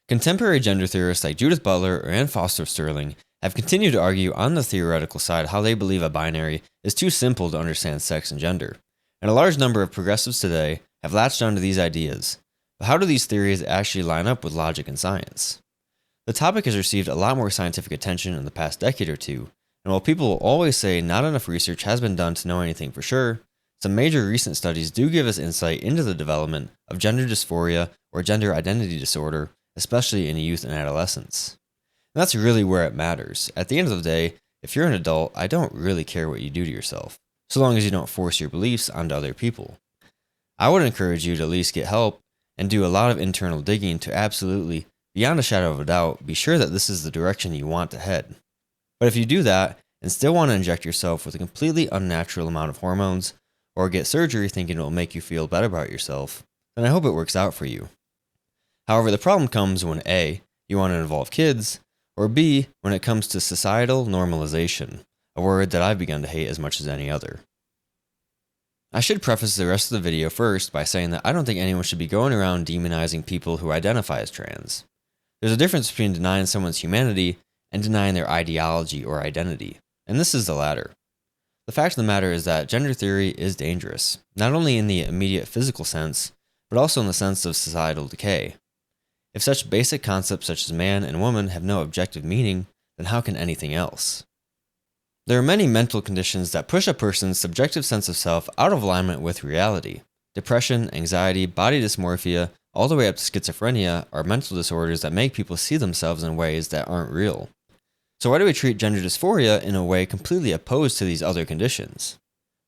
Contemporary gender theorists like Judith Butler or Anne Foster Sterling have continued to argue on the theoretical side how they believe a binary is too simple to understand sex and gender. And a large number of progressives today have latched onto these ideas. But how do these theories actually line up with logic and science? The topic has received a lot more scientific attention in the past decade or two, and while people will always say not enough research has been done to know anything for sure, some major recent studies do give us insight into the development of gender dysphoria or gender identity disorder, especially in youth and adolescence. And that's really where it matters. At the end of the day, if you're an adult, I don't really care what you do to yourself, so long as you don't force your beliefs onto other people. I would encourage you to at least get help and do a lot of internal digging to absolutely, beyond a shadow of a doubt, be sure that this is the direction you want to head. But if you do that and still want to inject yourself with a completely unnatural amount of hormones, or get surgery thinking it will make you feel better about yourself, then I hope it works out for you. However, the problem comes when A, you want to involve kids, or B, when it comes to societal normalization, a word that I've begun to hate as much as any other. I should preface the rest of the video first by saying that I don't think anyone should be going around demonizing people who identify as trans. There's a difference between denying someone's humanity and denying their ideology or identity, and this is the latter. The fact of the matter is that gender theory is dangerous, not only in the immediate physical sense, but also in the sense of societal decay. If such basic concepts such as man and woman have no objective meaning, then how can anything else? There are many mental conditions that push a person's subjective sense of self out of alignment with reality. Depression, anxiety, body dysmorphia, all the way up to schizophrenia are mental disorders that make people see themselves in ways that aren't real. So why do we treat gender dysphoria in a way completely opposed to these other conditions?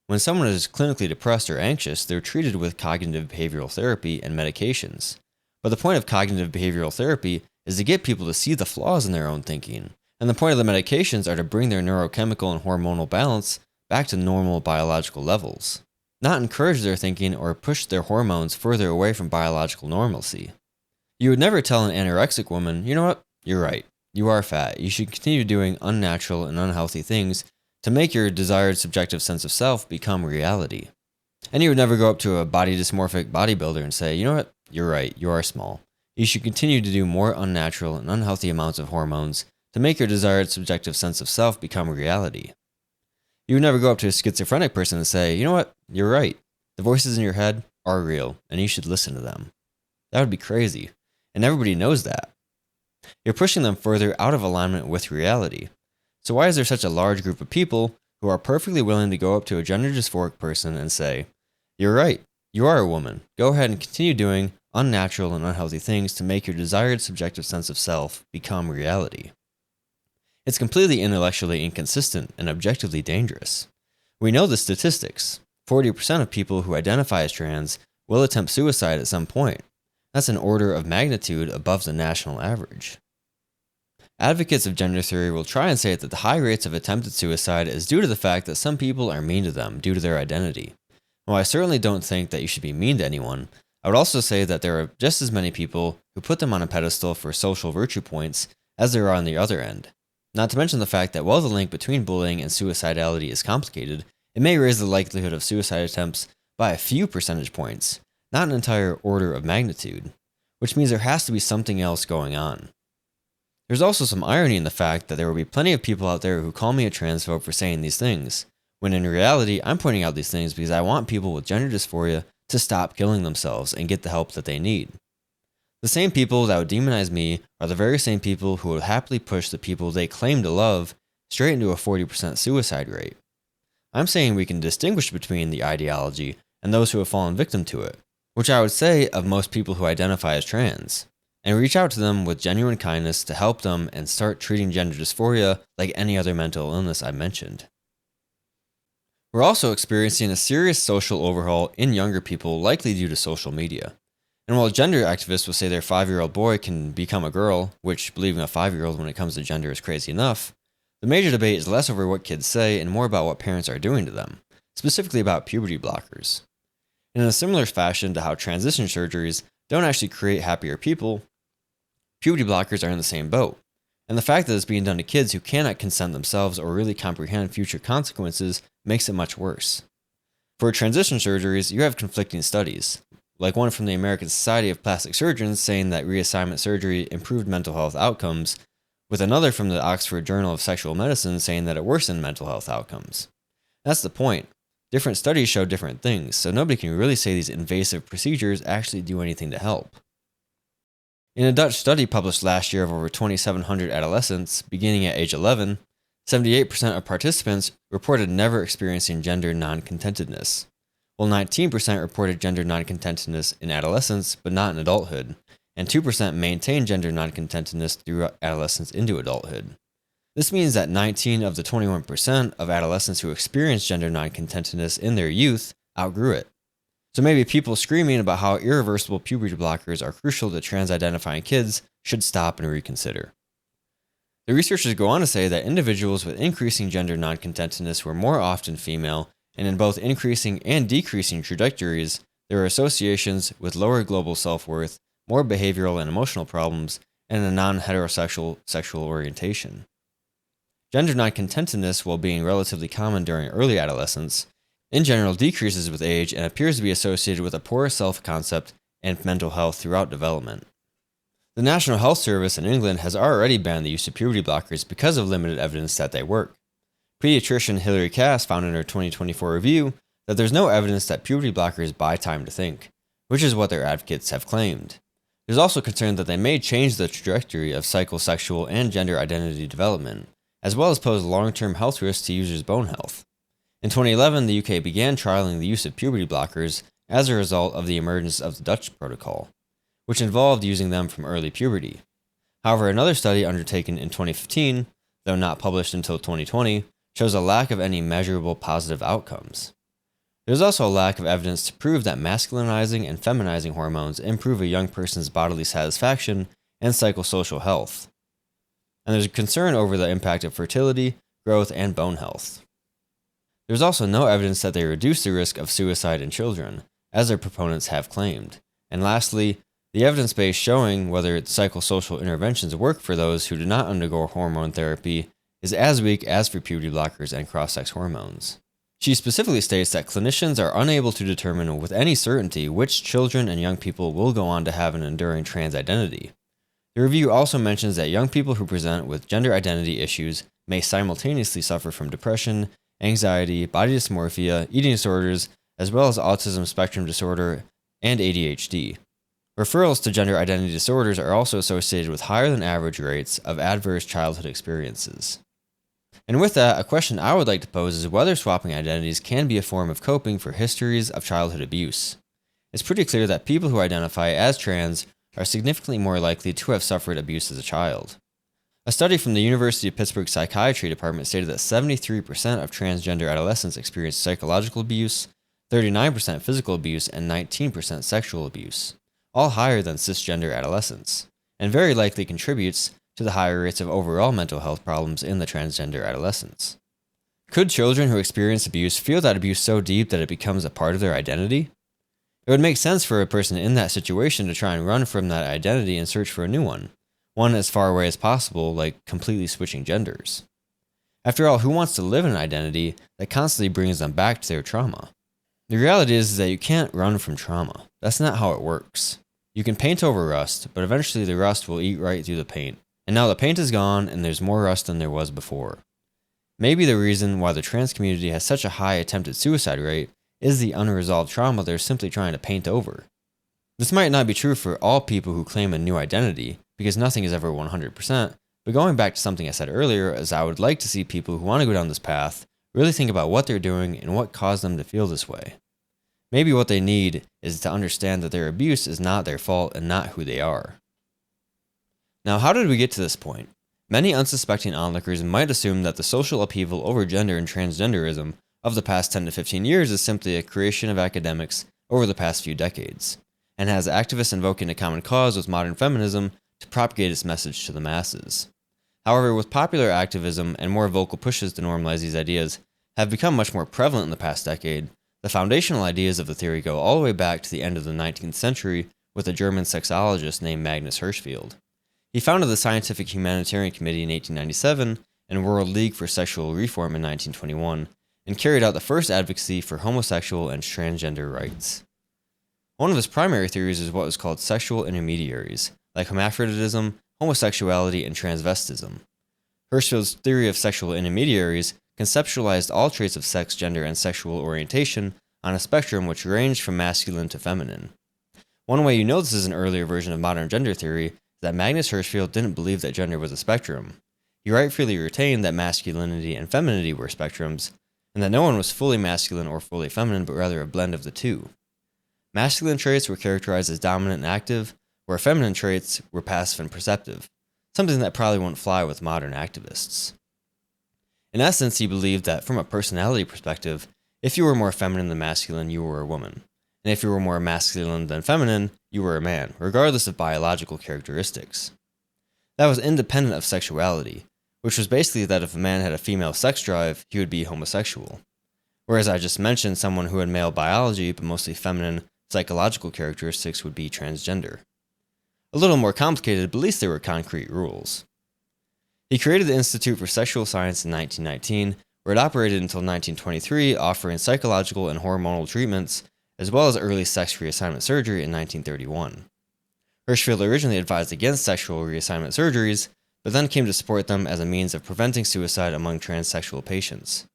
When someone is clinically depressed or anxious, they're treated with cognitive behavioral therapy and medications. But the point of cognitive behavioral therapy is to get people to see the flaws in their own thinking, and the point of the medications are to bring their neurochemical and hormonal balance back to normal biological levels, not encourage their thinking or push their hormones further away from biological normalcy. You would never tell an anorexic woman, you know what, you're right, you are fat, you should continue doing unnatural and unhealthy things to make your desired subjective sense of self become reality. And you would never go up to a body dysmorphic bodybuilder and say, you know what, you're right, you are small. You should continue to do more unnatural and unhealthy amounts of hormones to make your desired subjective sense of self become reality. You would never go up to a schizophrenic person and say, you know what, you're right, the voices in your head are real, and you should listen to them. That would be crazy, and everybody knows that. You're pushing them further out of alignment with reality. So why is there such a large group of people who are perfectly willing to go up to a gender dysphoric person and say, you're right, you are a woman, go ahead and continue doing unnatural and unhealthy things to make your desired subjective sense of self become reality? It's completely intellectually inconsistent and objectively dangerous. We know the statistics. 40% of people who identify as trans will attempt suicide at some point. That's an order of magnitude above the national average. Advocates of gender theory will try and say that the high rates of attempted suicide is due to the fact that some people are mean to them due to their identity. While I certainly don't think that you should be mean to anyone, I would also say that there are just as many people who put them on a pedestal for social virtue points as there are on the other end. Not to mention the fact that while the link between bullying and suicidality is complicated, it may raise the likelihood of suicide attempts by a few percentage points, not an entire order of magnitude, which means there has to be something else going on. There's also some irony in the fact that there will be plenty of people out there who call me a transphobe for saying these things, when in reality I'm pointing out these things because I want people with gender dysphoria to stop killing themselves and get the help that they need. The same people that would demonize me are the very same people who would happily push the people they claim to love straight into a 40% suicide rate. I'm saying we can distinguish between the ideology and those who have fallen victim to it, which I would say of most people who identify as trans, and reach out to them with genuine kindness to help them and start treating gender dysphoria like any other mental illness I mentioned. We're also experiencing a serious social overhaul in younger people, likely due to social media. And while gender activists will say their 5-year-old boy can become a girl, which believing a 5-year-old when it comes to gender is crazy enough, the major debate is less over what kids say and more about what parents are doing to them, specifically about puberty blockers. And in a similar fashion to how transition surgeries don't actually create happier people, puberty blockers are in the same boat. And the fact that it's being done to kids who cannot consent themselves or really comprehend future consequences makes it much worse. For transition surgeries, you have conflicting studies. like one from the American Society of Plastic Surgeons saying that reassignment surgery improved mental health outcomes, with another from the Oxford Journal of Sexual Medicine saying that it worsened mental health outcomes. That's the point. Different studies show different things, so nobody can really say these invasive procedures actually do anything to help. In a Dutch study published last year of over 2,700 adolescents, beginning at age 11, 78% of participants reported never experiencing gender non-contentedness, while 19% reported gender non-contentedness in adolescence but not in adulthood, and 2% maintained gender non-contentedness through adolescence into adulthood. This means that 19 of the 21% of adolescents who experienced gender non-contentedness in their youth outgrew it. So maybe people screaming about how irreversible puberty blockers are crucial to trans-identifying kids should stop and reconsider. The researchers go on to say that individuals with increasing gender non-contentedness were more often female, and in both increasing and decreasing trajectories, there are associations with lower global self-worth, more behavioral and emotional problems, and a non-heterosexual sexual orientation. Gender non-contentedness, while being relatively common during early adolescence, in general decreases with age and appears to be associated with a poorer self-concept and mental health throughout development. The National Health Service in England has already banned the use of puberty blockers because of limited evidence that they work. Pediatrician Hilary Cass found in her 2024 review that there's no evidence that puberty blockers buy time to think, which is what their advocates have claimed. There's also concern that they may change the trajectory of psychosexual and gender identity development, as well as pose long-term health risks to users' bone health. In 2011, the UK began trialing the use of puberty blockers as a result of the emergence of the Dutch protocol, which involved using them from early puberty. However, another study undertaken in 2015, though not published until 2020, shows a lack of any measurable positive outcomes. There's also a lack of evidence to prove that masculinizing and feminizing hormones improve a young person's bodily satisfaction and psychosocial health. And there's a concern over the impact of fertility, growth, and bone health. There's also no evidence that they reduce the risk of suicide in children, as their proponents have claimed. And lastly, the evidence base showing whether psychosocial interventions work for those who do not undergo hormone therapy is as weak as for puberty blockers and cross-sex hormones. She specifically states that clinicians are unable to determine with any certainty which children and young people will go on to have an enduring trans identity. The review also mentions that young people who present with gender identity issues may simultaneously suffer from depression, anxiety, body dysmorphia, eating disorders, as well as autism spectrum disorder and ADHD. Referrals to gender identity disorders are also associated with higher than average rates of adverse childhood experiences. And with that, a question I would like to pose is whether swapping identities can be a form of coping for histories of childhood abuse. It's pretty clear that people who identify as trans are significantly more likely to have suffered abuse as a child. A study from the University of Pittsburgh Psychiatry Department stated that 73% of transgender adolescents experienced psychological abuse, 39% physical abuse, and 19% sexual abuse, all higher than cisgender adolescents, and very likely contributes to the higher rates of overall mental health problems in the transgender adolescents. Could children who experience abuse feel that abuse so deep that it becomes a part of their identity? It would make sense for a person in that situation to try and run from that identity and search for a new one as far away as possible, like completely switching genders. After all, who wants to live in an identity that constantly brings them back to their trauma? The reality is that you can't run from trauma. That's not how it works. You can paint over rust, but eventually the rust will eat right through the paint. And now the paint is gone and there's more rust than there was before. Maybe the reason why the trans community has such a high attempted suicide rate is the unresolved trauma they're simply trying to paint over. This might not be true for all people who claim a new identity, because nothing is ever 100%, but going back to something I said earlier, is I would like to see people who want to go down this path really think about what they're doing and what caused them to feel this way. Maybe what they need is to understand that their abuse is not their fault and not who they are. Now, how did we get to this point? Many unsuspecting onlookers might assume that the social upheaval over gender and transgenderism of the past 10 to 15 years is simply a creation of academics over the past few decades, and has activists invoking a common cause with modern feminism to propagate its message to the masses. However, with popular activism and more vocal pushes to normalize these ideas have become much more prevalent in the past decade, the foundational ideas of the theory go all the way back to the end of the 19th century with a German sexologist named Magnus Hirschfeld. He founded the Scientific Humanitarian Committee in 1897 and World League for Sexual Reform in 1921, and carried out the first advocacy for homosexual and transgender rights. One of his primary theories is what was called sexual intermediaries, like hermaphroditism, homosexuality, and transvestism. Hirschfeld's theory of sexual intermediaries conceptualized all traits of sex, gender, and sexual orientation on a spectrum which ranged from masculine to feminine. One way you know this is an earlier version of modern gender theory is that Magnus Hirschfeld didn't believe that gender was a spectrum. He rightfully retained that masculinity and femininity were spectrums, and that no one was fully masculine or fully feminine, but rather a blend of the two. Masculine traits were characterized as dominant and active, where feminine traits were passive and perceptive, something that probably won't fly with modern activists. In essence, he believed that from a personality perspective, if you were more feminine than masculine, you were a woman, and if you were more masculine than feminine, you were a man, regardless of biological characteristics. That was independent of sexuality, which was basically that if a man had a female sex drive, he would be homosexual. Whereas I just mentioned someone who had male biology but mostly feminine psychological characteristics would be transgender. A little more complicated, but at least there were concrete rules. He created the Institute for Sexual Science in 1919, where it operated until 1923, offering psychological and hormonal treatments, as well as early sex reassignment surgery in 1931. Hirschfeld originally advised against sexual reassignment surgeries, but then came to support them as a means of preventing suicide among transsexual patients.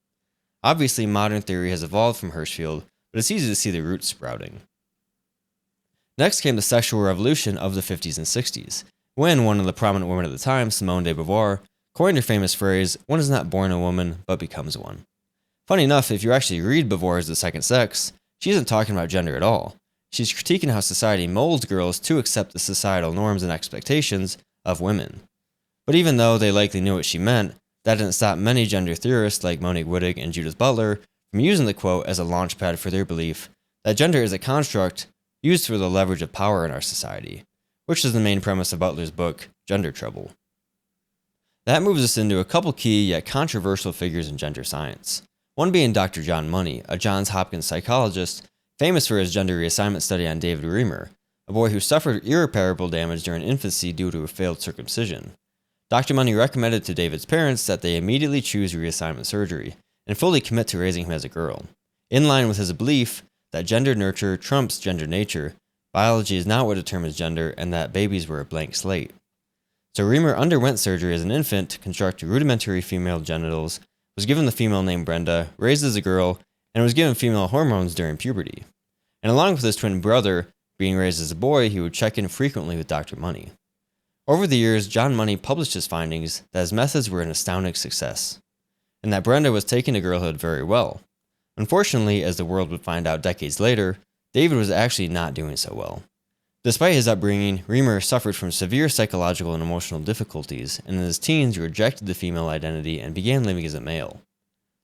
Obviously, modern theory has evolved from Hirschfeld, but it's easy to see the roots sprouting. Next came the sexual revolution of the 50s and 60s, when one of the prominent women at the time, Simone de Beauvoir, coined her famous phrase, "One is not born a woman, but becomes one." Funny enough, if you actually read Beauvoir's The Second Sex, she isn't talking about gender at all. She's critiquing how society molds girls to accept the societal norms and expectations of women. But even though they likely knew what she meant, that didn't stop many gender theorists like Monique Wittig and Judith Butler from using the quote as a launchpad for their belief that gender is a construct used for the leverage of power in our society, which is the main premise of Butler's book, Gender Trouble. That moves us into a couple key yet controversial figures in gender science, one being Dr. John Money, a Johns Hopkins psychologist famous for his gender reassignment study on David Reimer, a boy who suffered irreparable damage during infancy due to a failed circumcision. Dr. Money recommended to David's parents that they immediately choose reassignment surgery and fully commit to raising him as a girl, in line with his belief that gender nurture trumps gender nature, biology is not what determines gender, and that babies were a blank slate. So Reimer underwent surgery as an infant to construct rudimentary female genitals, was given the female name Brenda, raised as a girl, and was given female hormones during puberty. And along with his twin brother, being raised as a boy, he would check in frequently with Dr. Money. Over the years, John Money published his findings that his methods were an astounding success, and that Brenda was taking to girlhood very well. Unfortunately, as the world would find out decades later, David was actually not doing so well. Despite his upbringing, Reimer suffered from severe psychological and emotional difficulties, and in his teens rejected the female identity and began living as a male.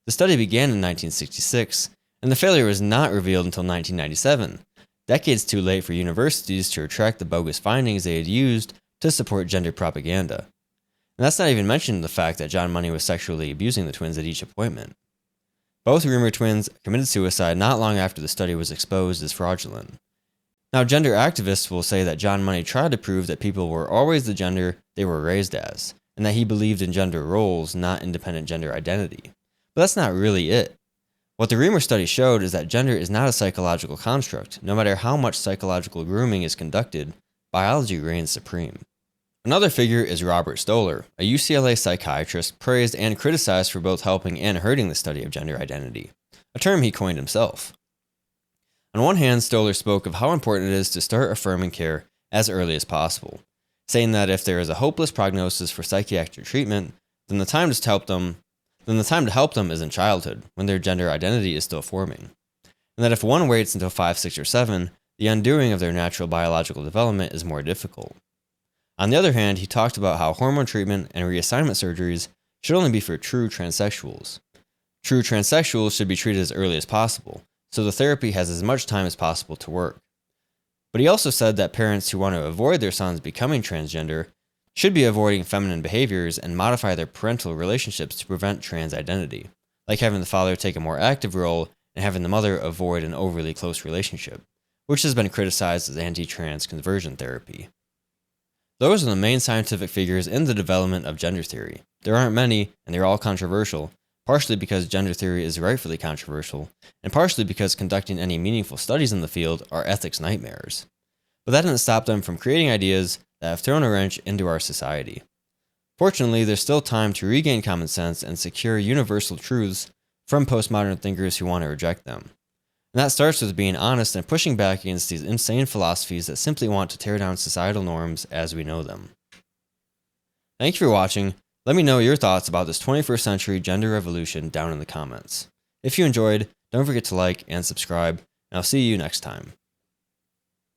The study began in 1966, and the failure was not revealed until 1997, decades too late for universities to retract the bogus findings they had used to support gender propaganda. And that's not even mentioning the fact that John Money was sexually abusing the twins at each appointment. Both Reimer twins committed suicide not long after the study was exposed as fraudulent. Now, gender activists will say that John Money tried to prove that people were always the gender they were raised as, and that he believed in gender roles, not independent gender identity. But that's not really it. What the Reimer study showed is that gender is not a psychological construct. No matter how much psychological grooming is conducted, biology reigns supreme. Another figure is Robert Stoller, a UCLA psychiatrist praised and criticized for both helping and hurting the study of gender identity, a term he coined himself. On one hand, Stoller spoke of how important it is to start affirming care as early as possible, saying that if there is a hopeless prognosis for psychiatric treatment, then the time to help them is in childhood, when their gender identity is still forming, and that if one waits until 5, 6, or 7, the undoing of their natural biological development is more difficult. On the other hand, he talked about how hormone treatment and reassignment surgeries should only be for true transsexuals. True transsexuals should be treated as early as possible, so the therapy has as much time as possible to work. But he also said that parents who want to avoid their sons becoming transgender should be avoiding feminine behaviors and modify their parental relationships to prevent trans identity, like having the father take a more active role and having the mother avoid an overly close relationship, which has been criticized as anti-trans conversion therapy. Those are the main scientific figures in the development of gender theory. There aren't many, and they're all controversial, partially because gender theory is rightfully controversial, and partially because conducting any meaningful studies in the field are ethics nightmares. But that didn't stop them from creating ideas that have thrown a wrench into our society. Fortunately, there's still time to regain common sense and secure universal truths from postmodern thinkers who want to reject them. And that starts with being honest and pushing back against these insane philosophies that simply want to tear down societal norms as we know them. Thank you for watching. Let me know your thoughts about this 21st century gender revolution down in the comments. If you enjoyed, don't forget to like and subscribe, and I'll see you next time.